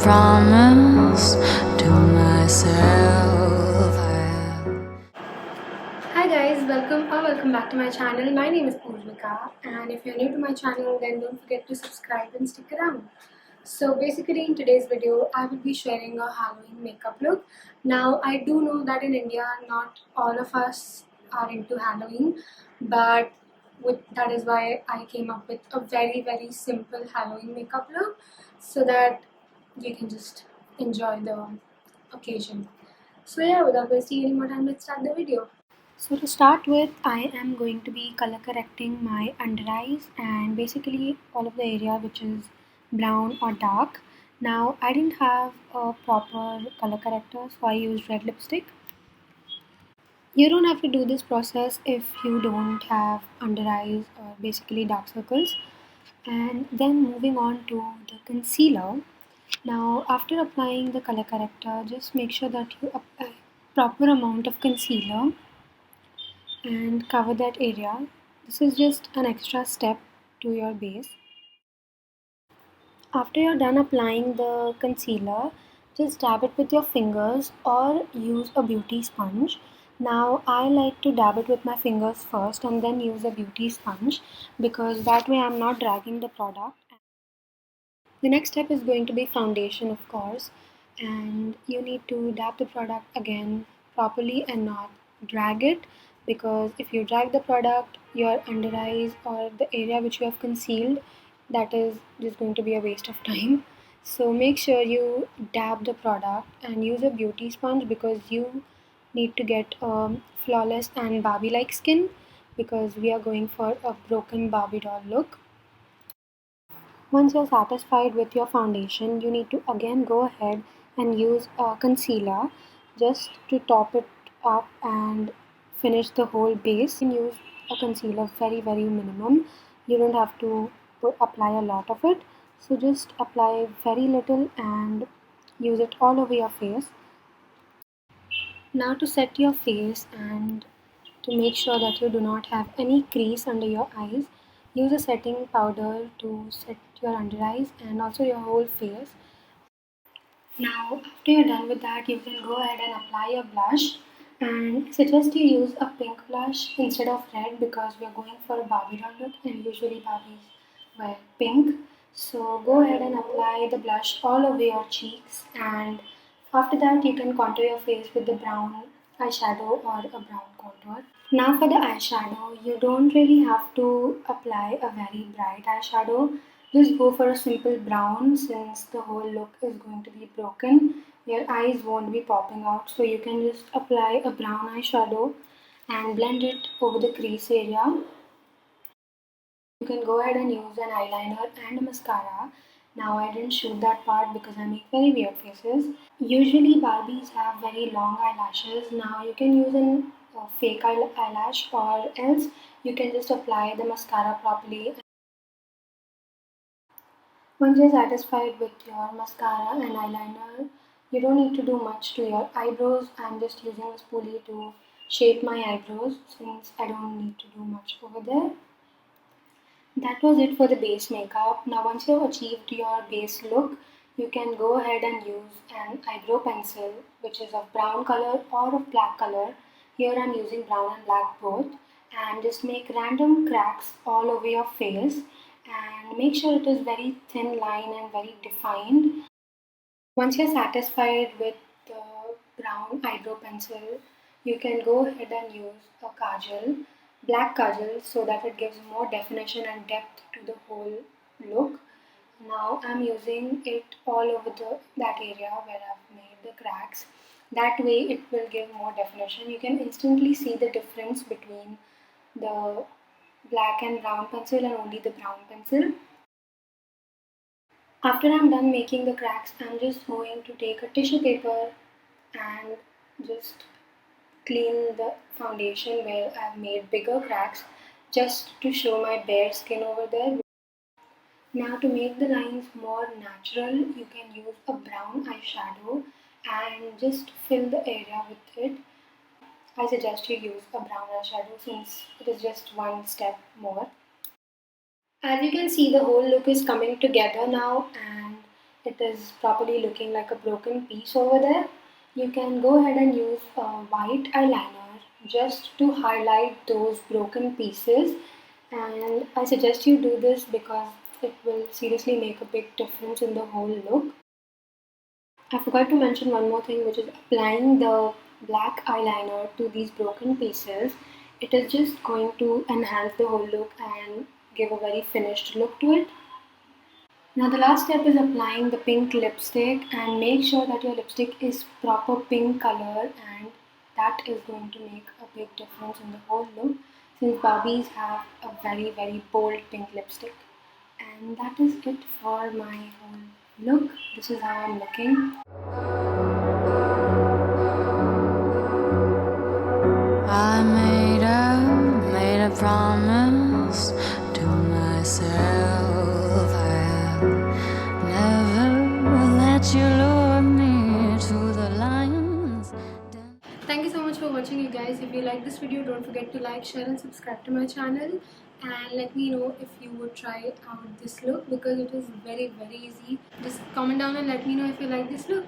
promise to myself. Hi guys, welcome back to my channel. My name is Purnika, and if you're new to my channel, then don't forget to subscribe and stick around. So basically, in today's video, I will be sharing a Halloween makeup look. Now, I do know that in India, not all of us are into Halloween, but that is why I came up with a very simple Halloween makeup look, so that you can just enjoy the occasion. So yeah, without wasting any more time, let's start the video. So to start with, I am going to be color correcting my under eyes and basically all of the area which is brown or dark. Now I didn't have a proper color corrector, so I used red lipstick. You don't have to do this process if you don't have under eyes or basically dark circles. And then moving on to the concealer. Now after applying the color corrector, just make sure that you apply proper amount of concealer and cover that area. This is just an extra step to your base. After you're done applying the concealer, just dab it with your fingers or use a beauty sponge. Now I like to dab it with my fingers first and then use a beauty sponge because that way I'm not dragging the product. The next step is going to be foundation, of course, and you need to dab the product again properly and not drag it, because if you drag the product, your under eyes or the area which you have concealed, that is just going to be a waste of time. So make sure you dab the product and use a beauty sponge because you need to get flawless and Barbie like skin, because we are going for a broken Barbie doll look. Once you're satisfied with your foundation, you need to again go ahead and use a concealer just to top it up and finish the whole base. You can use a concealer very minimum. You don't have to apply a lot of it. So just apply very little and use it all over your face. Now to set your face and to make sure that you do not have any crease under your eyes, use a setting powder to set your under eyes and also your whole face. Now after you're done with that, you can go ahead and apply your blush, and I suggest you use a pink blush instead of red because we are going for a Barbie doll look and usually Barbies wear pink. So go ahead and apply the blush all over your cheeks, and after that you can contour your face with the brown eyeshadow or a brown contour. Now for the eyeshadow, you don't really have to apply a very bright eyeshadow. Just go for a simple brown since the whole look is going to be broken. Your eyes won't be popping out, so you can just apply a brown eyeshadow and blend it over the crease area. You can go ahead and use an eyeliner and a mascara. Now I didn't shoot that part because I make very weird faces. Usually Barbies have very long eyelashes. Now you can use an fake eyelash, or else you can just apply the mascara properly. Once you're satisfied with your mascara and eyeliner, you don't need to do much to your eyebrows. I'm just using a spoolie to shape my eyebrows since I don't need to do much over there. That was it for the base makeup. Now once you've achieved your base look, you can go ahead and use an eyebrow pencil which is of brown color or of black color. Here I'm using brown and black both, and just make random cracks all over your face and make sure it is very thin line and very defined. Once you're satisfied with the brown eyebrow pencil, you can go ahead and use a kajal, black kajal, so that it gives more definition and depth to the whole look. Now I'm using it all over that area where I've made the cracks. That way it will give more definition. You can instantly see the difference between the black and brown pencil and only the brown pencil. After I'm done making the cracks, I'm just going to take a tissue paper and just clean the foundation where I've made bigger cracks, just to show my bare skin over there. Now to make the lines more natural, you can use a brown eyeshadow and just fill the area with it. I suggest you use a brown eyeshadow since it is just one step more. As you can see, the whole look is coming together now, and it is properly looking like a broken piece over there, you can go ahead and use a white eyeliner just to highlight those broken pieces. And I suggest you do this because it will seriously make a big difference in the whole look. I forgot to mention one more thing, which is applying the black eyeliner to these broken pieces. It is just going to enhance the whole look and give a very finished look to it. Now the last step is applying the pink lipstick, and make sure that your lipstick is proper pink color, and that is going to make a big difference in the whole look since Barbies have a very bold pink lipstick. And that is it for my whole look. This is how I'm looking. I made a promise to myself. I'll never let you lure me to the lions. Thank you so much for watching, you guys. If you like this video, don't forget to like, share and subscribe to my channel, and let me know if you would try out this look because it is very easy. Just comment down and let me know if you like this look.